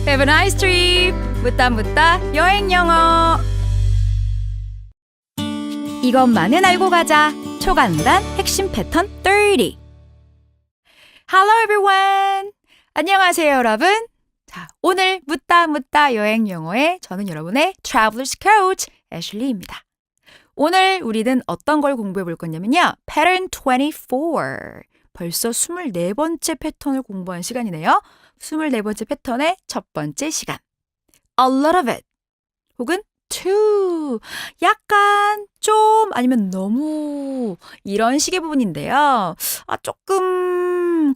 Have a nice trip. 묻다 묻다 여행 영어. 이것만은 알고 가자. 초간단 핵심 패턴 30. Hello everyone. 안녕하세요 여러분. 자, 오늘 묻다 묻다 여행 영어에 저는 여러분의 Traveler's Coach 애슐리입니다. 오늘 우리는 어떤 걸 공부해 볼 거냐면요. Pattern 24. 벌써 24번째 패턴을 공부한 시간이네요. 24번째 패턴의 첫 번째 시간. A lot of it. 혹은 too. 약간, 좀, 아니면 너무 이런 식의 부분인데요. 조금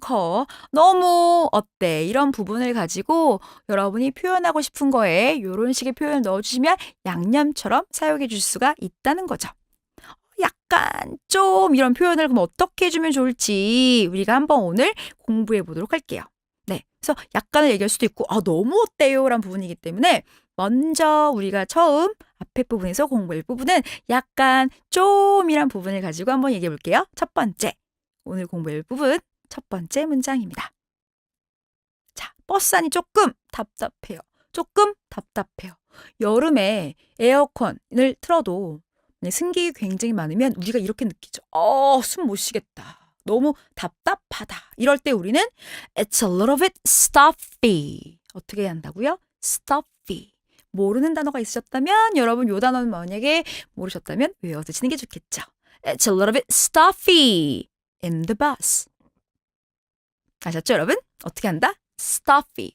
너무 어때 이런 부분을 가지고 여러분이 표현하고 싶은 거에 이런 식의 표현을 넣어주시면 양념처럼 사용해 줄 수가 있다는 거죠. 약간 좀 이런 표현을 그럼 어떻게 해주면 좋을지 우리가 한번 오늘 공부해 보도록 할게요. 네, 그래서 약간을 얘기할 수도 있고 너무 어때요? 라는 부분이기 때문에 먼저 우리가 처음 앞에 부분에서 공부할 부분은 약간 좀이란 부분을 가지고 한번 얘기해 볼게요. 첫 번째, 오늘 공부할 부분 첫 번째 문장입니다. 자, 버스 안이 조금 답답해요. 조금 답답해요. 여름에 에어컨을 틀어도 승객이 굉장히 많으면 우리가 이렇게 느끼죠. 숨 못 쉬겠다. 너무 답답하다. 이럴 때 우리는 It's a little bit stuffy. 어떻게 해야 한다고요? Stuffy. 모르는 단어가 있으셨다면 여러분 요 단어는 만약에 모르셨다면 외워두시는 게 좋겠죠. It's a little bit stuffy in the bus. 아셨죠 여러분? 어떻게 한다? Stuffy.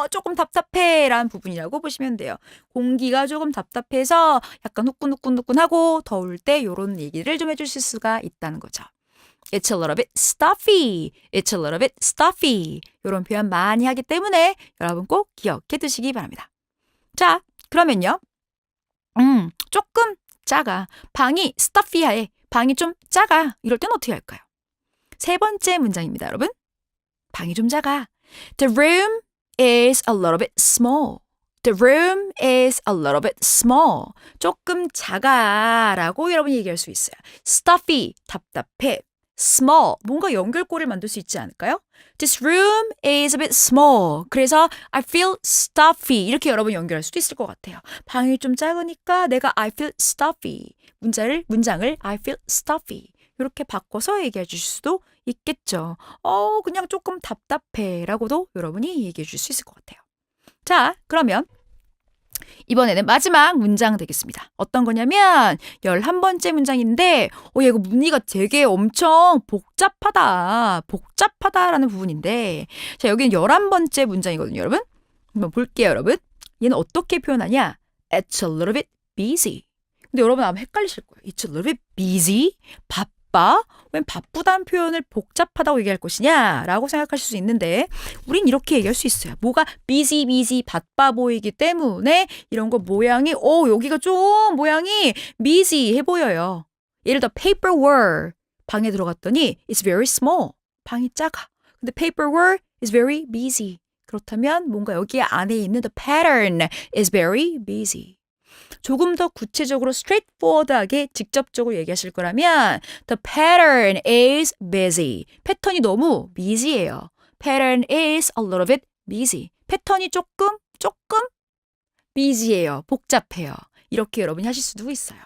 조금 답답해 라는 부분이라고 보시면 돼요. 공기가 조금 답답해서 약간 후끈후끈후끈하고 더울 때 이런 얘기를 좀 해주실 수가 있다는 거죠. It's a little bit stuffy. It's a little bit stuffy. 이런 표현 많이 하기 때문에 여러분 꼭 기억해 두시기 바랍니다. 자, 그러면요. 조금 작아. 방이 stuffy해. 방이 좀 작아. 이럴 땐 어떻게 할까요? 세 번째 문장입니다, 여러분. 방이 좀 작아. The room is a little bit small. The room is a little bit small. 조금 작아라고 여러분이 얘기할 수 있어요. Stuffy, 답답해. Small, 뭔가 연결고리를 만들 수 있지 않을까요? This room is a bit small. 그래서 I feel stuffy. 이렇게 여러분 연결할 수도 있을 것 같아요. 방이 좀 작으니까 내가 I feel stuffy. 문장을 I feel stuffy. 이렇게 바꿔서 얘기해 주실 수도 있겠죠. 그냥 조금 답답해 라고도 여러분이 얘기해 줄 수 있을 것 같아요. 자, 그러면 이번에는 마지막 문장 되겠습니다. 어떤 거냐면 11번째 문장인데 이거 문의가 되게 엄청 복잡하다라는 부분인데 자, 여기는 11번째 문장이거든요, 여러분. 한번 볼게요, 여러분. 얘는 어떻게 표현하냐? It's a little bit busy. 근데 여러분 아마 헷갈리실 거예요. It's a little bit busy? 바빠? 웬 바쁘다는 표현을 복잡하다고 얘기할 것이냐? 라고 생각하실 수 있는데 우린 이렇게 얘기할 수 있어요. 뭐가 busy, 바빠 보이기 때문에 이런 거 모양이 여기가 좀 모양이 busy해 보여요. 예를 들어 paperwork 방에 들어갔더니 it's very small. 방이 작아. 근데 paperwork is very busy. 그렇다면 뭔가 여기 안에 있는 the pattern is very busy. 조금 더 구체적으로 straightforward하게 직접적으로 얘기하실 거라면 The pattern is busy. 패턴이 너무 busy예요. Pattern is a little bit busy. 패턴이 조금 busy예요. 복잡해요. 이렇게 여러분이 하실 수도 있어요.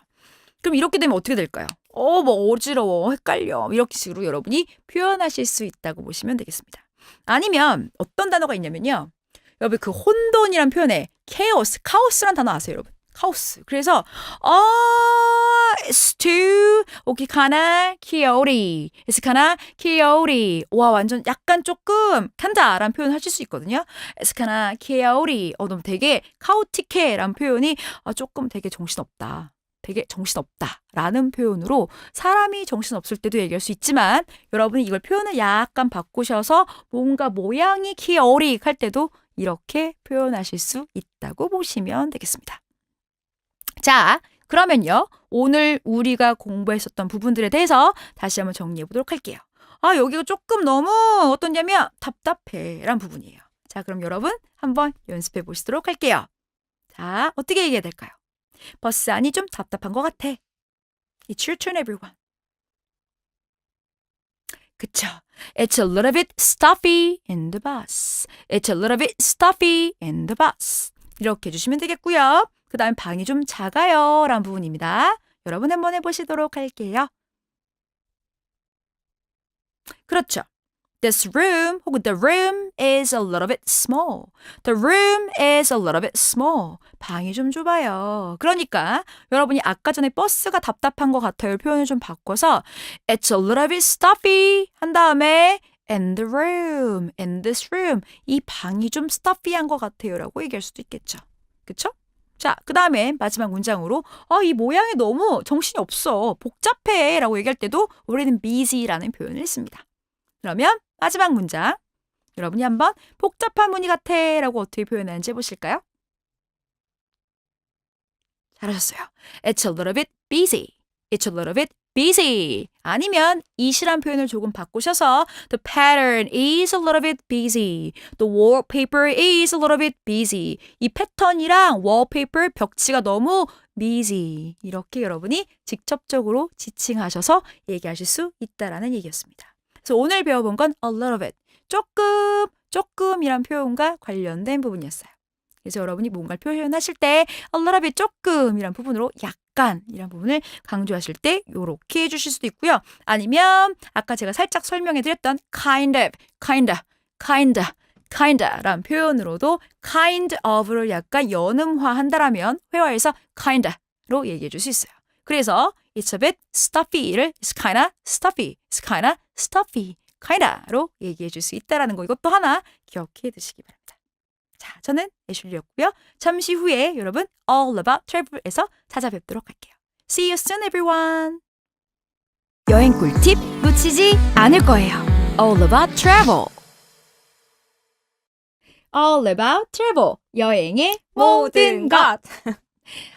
그럼 이렇게 되면 어떻게 될까요? 어지러워, 헷갈려. 이렇게 식으로 여러분이 표현하실 수 있다고 보시면 되겠습니다. 아니면 어떤 단어가 있냐면요. 여러분 그 혼돈이란 표현에 카오스란 단어 아세요, 여러분? 카오스. 그래서 it's too kinda chaotic. It's kinda chaotic. 와, 완전 약간 조금 한다라는 표현 하실 수 있거든요. It's kinda chaotic. 너무 되게 카오틱해라는 표현이 조금 되게 정신없다. 되게 정신없다라는 표현으로 사람이 정신없을 때도 얘기할 수 있지만 여러분이 이걸 표현을 약간 바꾸셔서 뭔가 모양이 chaotic 할 때도 이렇게 표현하실 수 있다고 보시면 되겠습니다. 자, 그러면요. 오늘 우리가 공부했었던 부분들에 대해서 다시 한번 정리해 보도록 할게요. 여기가 조금 너무 어떠냐면 답답해 라는 부분이에요. 자, 그럼 여러분 한번 연습해 보시도록 할게요. 자, 어떻게 얘기해야 될까요? 버스 안이 좀 답답한 것 같아. It's your turn, everyone. 그쵸. It's a little bit stuffy in the bus. It's a little bit stuffy in the bus. 이렇게 해주시면 되겠고요. 그 다음에 방이 좀 작아요 라는 부분입니다. 여러분 한번 해보시도록 할게요. 그렇죠. This room 혹은 the room is a little bit small. The room is a little bit small. 방이 좀 좁아요. 그러니까 여러분이 아까 전에 버스가 답답한 것 같아요. 표현을 좀 바꿔서 It's a little bit stuffy 한 다음에 in the room, in this room. 이 방이 좀 stuffy한 것 같아요 라고 얘기할 수도 있겠죠. 그쵸? 자, 그 다음에 마지막 문장으로 이 모양이 너무 정신이 없어. 복잡해 라고 얘기할 때도 우리는 busy라는 표현을 씁니다. 그러면 마지막 문장. 여러분이 한번 복잡한 무늬 같아 라고 어떻게 표현하는지 해보실까요? 잘하셨어요. It's a little bit busy. It's a little bit busy. 아니면 it이란 표현을 조금 바꾸셔서 The pattern is a little bit busy. The wallpaper is a little bit busy. 이 패턴이랑 wallpaper 벽지가 너무 busy. 이렇게 여러분이 직접적으로 지칭하셔서 얘기하실 수 있다라는 얘기였습니다. 그래서 오늘 배워본 건 a little bit, 조금이란 표현과 관련된 부분이었어요. 그래서 여러분이 뭔가를 표현하실 때 a little bit 조금이란 부분으로 약간이란 부분을 강조하실 때 이렇게 해주실 수도 있고요. 아니면 아까 제가 살짝 설명해드렸던 kind of라는 표현으로도 kind of를 약간 연음화한다라면 회화에서 kind로 얘기해 줄 수 있어요. 그래서 it's a bit stuffy를 it's kinda stuffy, it's kinda stuffy, kinda로 얘기해 줄 수 있다라는 거 이것도 하나 기억해 두시기 바랍니다. 자, 저는 애슐리였고요. 잠시 후에 여러분 All About Travel에서 찾아뵙도록 할게요. See you soon, everyone. 여행 꿀팁 놓치지 않을 거예요. All About Travel. All About Travel. 여행의 모든 것.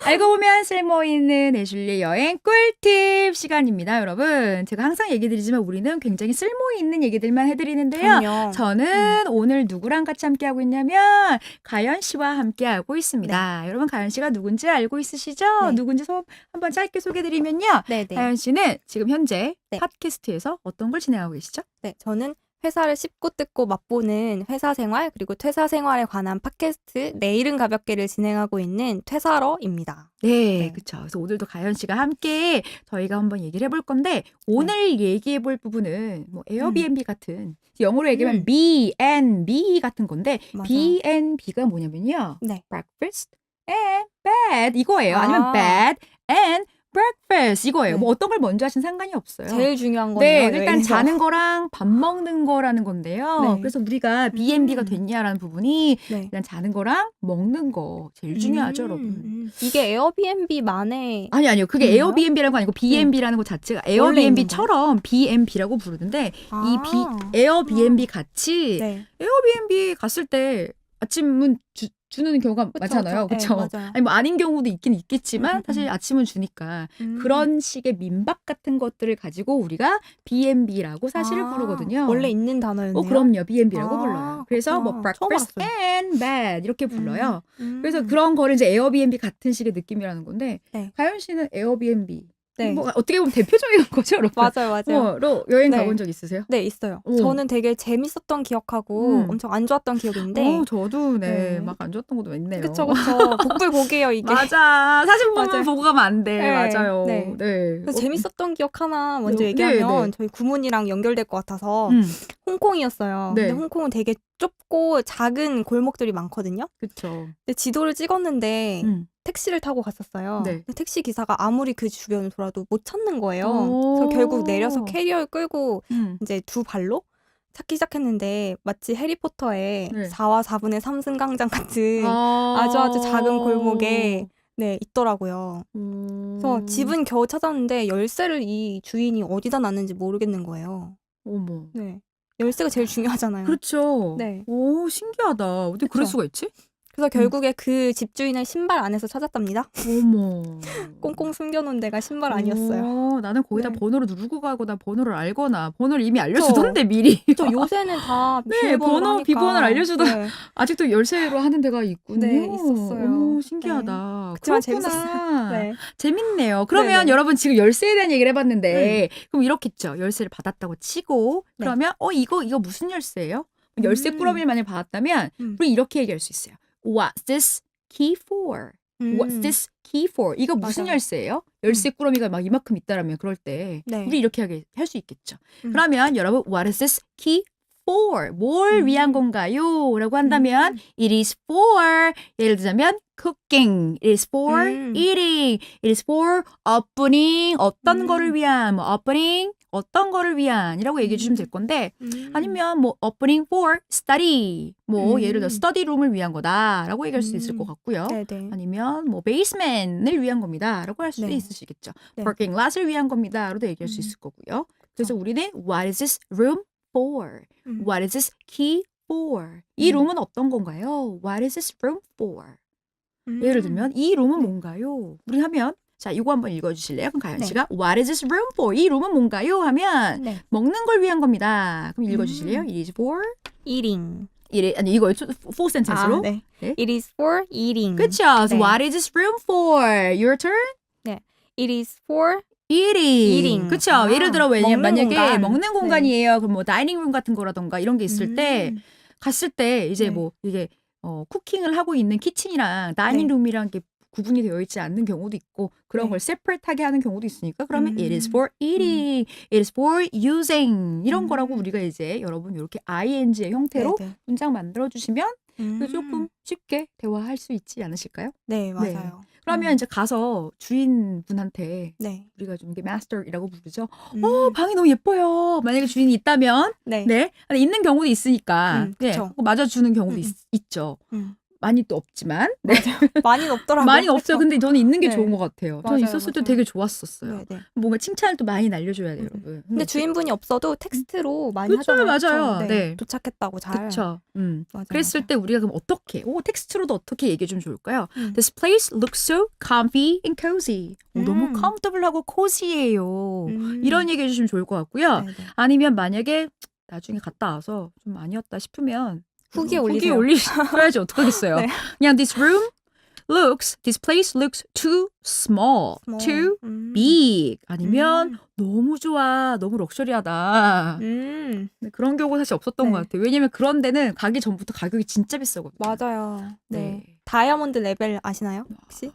알고 보면 쓸모있는 애슐리의 여행 꿀팁 시간입니다, 여러분. 제가 항상 얘기 드리지만 우리는 굉장히 쓸모있는 얘기들만 해드리는데요. 그럼요. 저는 오늘 누구랑 같이 함께하고 있냐면 가연 씨와 함께하고 있습니다. 네. 여러분, 가연 씨가 누군지 알고 있으시죠? 네. 누군지 한번 짧게 소개드리면요. 네네. 가연 씨는 지금 현재 네. 팟캐스트에서 어떤 걸 진행하고 계시죠? 네, 저는 회사를 씹고 뜯고 맛보는 회사 생활 그리고 퇴사 생활에 관한 팟캐스트 내일은 가볍게를 진행하고 있는 퇴사러입니다. 네, 네. 그렇죠. 그래서 오늘도 가연 씨가 함께 저희가 한번 얘기를 해볼 건데 오늘 얘기해 볼 부분은 뭐 에어비앤비 같은 영어로 얘기하면 B&B 같은 건데 맞아요. B&B가 뭐냐면요. 네. breakfast and bed 이거예요. 아니면 아. bed and breakfast 이거예요. 네. 뭐 어떤 걸 먼저 하신 상관이 없어요. 제일 중요한 네, 거네요. 일단 여행에서. 자는 거랑 밥 먹는 거라는 건데요. 네. 그래서 우리가 B&B가 됐냐라는 부분이 네. 일단 자는 거랑 먹는 거 제일 중요하죠, 여러분. 이게 에어비앤비만의 아니요. 그게 그런가요? 에어비앤비라는 거 아니고 B&B라는 것 자체가 에어비앤비처럼 B&B라고 부르는데 이 에어비앤비 같이 네. 에어비앤비 갔을 때 아침은 주는 경우가 그쵸, 많잖아요. 그쵸. 그렇죠? 네, 맞아요. 아니 뭐 아닌 경우도 있긴 있겠지만 사실 아침은 주니까 그런 식의 민박 같은 것들을 가지고 우리가 B&B라고 사실을 부르거든요. 원래 있는 단어였네요. 그럼요. B&B라고 아, 불러요. 그래서 뭐 그렇구나. 처음 breakfast 알았어요. and bed 이렇게 불러요. 그래서 음. 그런 거를 이제 에어비앤비 같은 식의 느낌이라는 건데 네. 가연 씨는 에어비앤비 네. 뭐 어떻게 보면 대표적인 거죠, 여러분. 맞아요. 로 여행 네. 가본 적 있으세요? 네, 있어요. 오. 저는 되게 재밌었던 기억하고 엄청 안 좋았던 기억이 있는데 저도 네. 막 안 좋았던 것도 있네요. 그쵸. 복불복이에요, 이게. 맞아. 사진 보면 맞아요. 보고 가면 안 돼. 네. 맞아요. 네. 네. 그래서 재밌었던 기억 하나 먼저 네, 얘기하면 네. 저희 구문이랑 연결될 것 같아서 홍콩이었어요. 네. 근데 홍콩은 되게 좁고 작은 골목들이 많거든요. 그쵸. 근데 지도를 찍었는데 음. 택시를 타고 갔었어요. 네. 근데 택시 기사가 아무리 그 주변을 돌아도 못 찾는 거예요. 오. 그래서 결국 내려서 캐리어를 끌고 음. 이제 두 발로 찾기 시작했는데 마치 해리포터의 네. 4와 4분의 3 승강장 같은 아주 작은 골목에 네, 있더라고요. 그래서 집은 겨우 찾았는데 열쇠를 이 주인이 어디다 놨는지 모르겠는 거예요. 어머. 네. 열쇠가 제일 중요하잖아요. 그렇죠. 네. 오, 신기하다. 어떻게 그럴 그쵸. 수가 있지? 그래서 결국에 그 집주인의 신발 안에서 찾았답니다. 어머. 꽁꽁 숨겨놓은 데가 신발 아니었어요. 나는 거기다 네. 번호를 누르고 가거나 번호를 알거나 번호를 이미 알려주던데 미리. 저 요새는 다 네, 비밀번호로 번호, 하니까. 비번호를 알려주던 네. 아직도 열쇠로 하는 데가 있군요. 네, 있었어요. 어머, 신기하다. 그치만 그렇구나. 재밌었어요. 네. 재밌네요. 그러면 네네. 여러분 지금 열쇠에 대한 얘기를 해봤는데 그럼 이렇겠죠. 열쇠를 받았다고 치고 네. 그러면 이거 무슨 열쇠예요? 열쇠 꾸러미를 만약 받았다면 우리 이렇게 얘기할 수 있어요. What's this key for? What's this key for? 이거 무슨 맞아. 열쇠예요? 열쇠 꾸러미가 막 이만큼 있다라면 그럴 때 네. 우리 이렇게 할 수 있겠죠. 그러면 여러분 What is this key for? 뭘 위한 건가요? 라고 한다면 It is for 예를 들자면 cooking. It is for eating. It is for opening. 어떤 거를 위한 opening 어떤 거를 위한이라고 얘기해 주시면 될 건데 아니면 뭐 opening for study. 뭐 예를 들어 study room을 위한 거다라고 얘기할 수 있을 것 같고요. 네네. 아니면 뭐 basement을 위한 겁니다라고 할 수도 네. 있으시겠죠. 네. parking lot을 위한 겁니다라고도 얘기할 수 있을 거고요. 그래서 우리는 what is this room for? What is this key for? 이 룸은 어떤 건가요? What is this room for? 예를 들면 이 룸은 뭔가요? 우리 하면 자, 이거 한번 읽어주실래요? 그럼 가연 씨가 What is this room for? 이 룸은 뭔가요? 하면 네. 먹는 걸 위한 겁니다. 그럼 읽어주실래요? It is for eating. 아니 이거 full sentence로. 네. 네. It is for eating. 그렇죠. So 네. what is this room for? Your turn. 네. It is for eating. 그렇죠. 예를 들어 왜냐면 먹는 만약에 공간. 먹는 공간이에요. 그럼 뭐 다이닝 룸 같은 거라던가 이런 게 있을 때 갔을 때 이제 네. 뭐 이게 쿠킹을 하고 있는 키친이랑 다이닝 네. 룸이랑 게 구분이 되어 있지 않는 경우도 있고 그런 네. 걸 separat하게 하는 경우도 있으니까 그러면 it is for eating, it is for using 이런 거라고 우리가 이제 여러분 이렇게 ing의 형태로 네네. 문장 문장 만들어 주시면 조금 쉽게 대화할 수 있지 않으실까요? 네, 맞아요. 그러면 이제 가서 주인분한테 네. 우리가 좀 이게 마스터이라고 부르죠. 음. 방이 너무 예뻐요. 만약에 주인이 있다면 네. 네. 근데 있는 경우도 있으니까 네. 그쵸. 맞아주는 경우도 있죠. 많이 또 없지만 네. 많이는 없더라고요. 많이 없어요. 근데 저는 있는 게 네. 좋은 것 같아요. 저는 맞아요, 있었을 때 맞아요. 되게 좋았었어요. 네, 네. 뭔가 칭찬을 또 많이 날려줘야 돼요, 여러분. 근데 주인분이 없어도 텍스트로 많이 그쵸, 하잖아요. 맞아요. 그쵸? 네. 도착했다고 잘. 그렇죠. 맞아요, 그랬을 맞아요. 때 우리가 그럼 어떻게 텍스트로도 어떻게 얘기해 주면 좋을까요? This place looks so comfy and cozy. 너무 comfortable하고 cozy예요. 이런 얘기해 주시면 좋을 것 같고요. 네, 네. 아니면 만약에 나중에 갔다 와서 좀 아니었다 싶으면 후기에 후기에 올리세요. 올리셔야지 어떡하겠어요. 네. 그냥 this place looks too small, too big. 아니면 너무 좋아, 너무 럭셔리하다. 네, 그런 경우가 사실 없었던 네. 것 같아요. 왜냐면 그런 데는 가기 전부터 가격이 진짜 비싸거든요. 맞아요. 네. 네. 다이아몬드 레벨 아시나요? 혹시?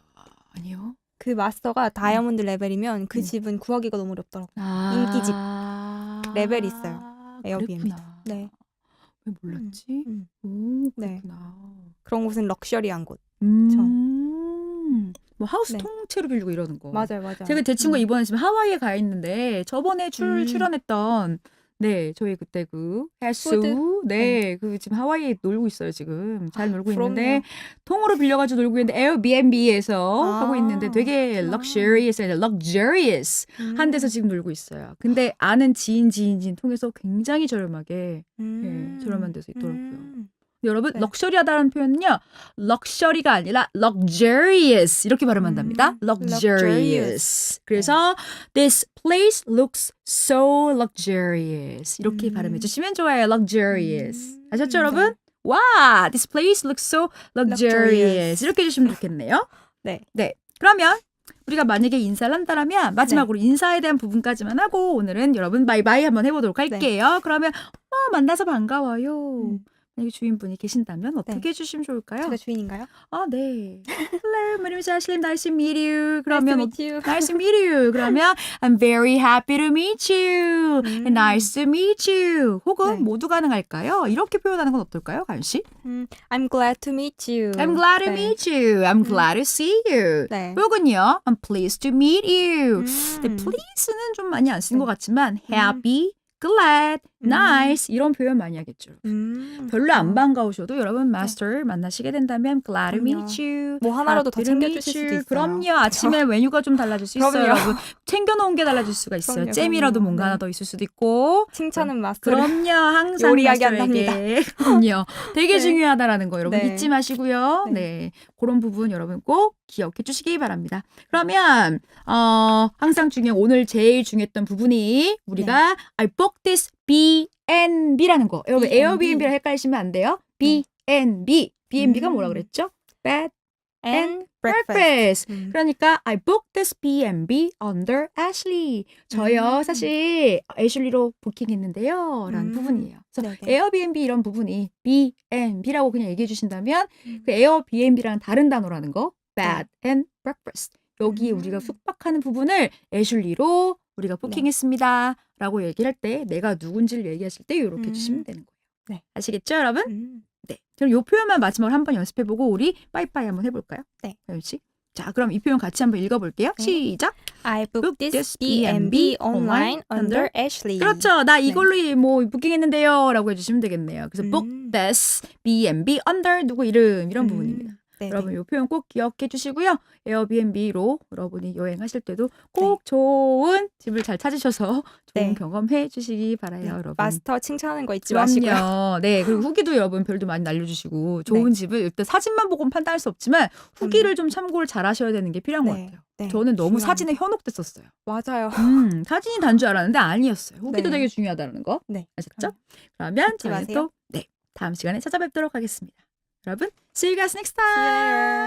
아니요. 그 마스터가 다이아몬드 레벨이면 그 집은 구하기가 너무 어렵더라고요. 인기집 레벨이 있어요. 에어비앤비. 그랬구나. 네. 왜 몰랐지? 음. 오, 네. 그렇구나. 그런 곳은 럭셔리한 곳. 뭐 하우스 네. 통째로 빌리고 이러는 거. 맞아요, 맞아요. 제가 제 친구가 이번에 지금 하와이에 가 있는데 저번에 출연했던 네 저희 그때 그 해수 푸드? 네 그 지금 하와이에 놀고 있어요 지금 잘 놀고 부럽네요. 있는데 통으로 빌려가지고 놀고 있는데 에어비앤비에서 아, 하고 있는데 되게 luxurious 한 데서 지금 놀고 있어요. 근데 아는 지인 통해서 굉장히 저렴하게 예, 저렴한 데서 있더라고요. 여러분 네. 럭셔리하다는 표현은요. 럭셔리가 아니라 luxurious 이렇게 발음한답니다. luxurious. 그래서 this place looks so luxurious 이렇게 발음해 주시면 좋아요. luxurious. 아셨죠 여러분? 와, this place looks so luxurious 이렇게 해주시면 좋겠네요. 네. 네. 그러면 우리가 만약에 인사를 한다면 마지막으로 인사에 대한 부분까지만 하고 오늘은 여러분 바이바이 한번 해보도록 할게요. 그러면 만나서 반가워요. 만약에 주인분이 계신다면 어떻게 해주시면 좋을까요? 제가 주인인가요? 아, 네. Hello, my name is Ashley. Nice to meet you. 그러면 Nice to meet you. Nice to meet you. 그러면 I'm very happy to meet you. Nice to meet you. 혹은 네. 모두 가능할까요? 이렇게 표현하는 건 어떨까요, 가연 씨? I'm glad to meet you. I'm glad to 네. meet you. I'm glad to see you. 네. 혹은요, I'm pleased to meet you. 네, please는 좀 많이 안 쓰는 네. 것 같지만 happy, glad, nice 이런 표현 많이 하겠죠. 별로 안 그렇구나. 반가우셔도 여러분 master 만나시게 된다면 glad to 그럼요. meet you. 뭐 하나라도 더 happy to 챙겨주실 meet 수도 you. 있어요. 그럼요. 아침에 메뉴가 좀 달라질 수 있어요, 그럼요. 여러분. 챙겨놓은 게 달라질 수가 있어요. 그럼요, 잼이라도 그럼요. 뭔가 네. 하나 더 있을 수도 있고. 칭찬은 마스터를 그럼요. 항상 요리하게 마스터에게. 그럼요. 되게 네. 중요하다라는 거 여러분 네. 잊지 마시고요. 네. 네. 그런 부분 여러분 꼭 기억해 주시기 바랍니다. 그러면 항상 중요한 오늘 제일 중요했던 부분이 우리가 I booked this B&B라는 거. 여러분 B&B. 에어비앤비랑 헷갈리시면 안 돼요. B&B. B&B가 뭐라 그랬죠? Bed and breakfast. breakfast. 그러니까 I booked this B&B under Ashley. 저요 사실 애슐리로 부킹했는데요. 라는 부분이에요. 그래서 네네. 에어비앤비 이런 부분이 B&B라고 그냥 얘기해 주신다면 그 에어비앤비랑 다른 단어라는 거 bed and breakfast. 여기 우리가 숙박하는 부분을 애슐리로 우리가 부킹했습니다. 라고 얘기를 할 때 내가 누군지를 얘기하실 때 이렇게 해주시면 되는 거예요. 네. 아시겠죠 여러분? 네. 그럼 이 표현만 마지막으로 한번 연습해보고 우리 빠이빠이 한번 해볼까요? 네. 그렇지? 자, 그럼 이 표현 같이 한번 읽어볼게요. 네. 시작. I booked booked this this B&B online under under Ashley. 그렇죠. 나 이걸로 뭐 부킹했는데요. 라고 해주시면 되겠네요. 그래서 book this B&B under 누구 이름 이런 부분입니다. 네네. 여러분 이 표현 꼭 기억해 주시고요. 에어비앤비로 여러분이 여행하실 때도 꼭 좋은 집을 잘 찾으셔서 좋은 네. 경험해 주시기 바라요, 네. 여러분. 마스터 칭찬하는 거 잊지 마시고요. 그럼요. 네, 그리고 후기도 여러분 별도 많이 날려주시고 좋은 집을 일단 사진만 보고는 판단할 수 없지만 후기를 좀 참고를 잘 하셔야 되는 게 필요한 것 네. 같아요. 네. 저는 너무 중요합니다. 사진에 현혹됐었어요. 맞아요. 사진이 단 줄 알았는데 아니었어요. 후기도 네. 되게 중요하다는 거. 네. 아셨죠? 그러면 잊지 저희는 마세요. 또 다음 시간에 찾아뵙도록 하겠습니다. 여러분, see you guys next time.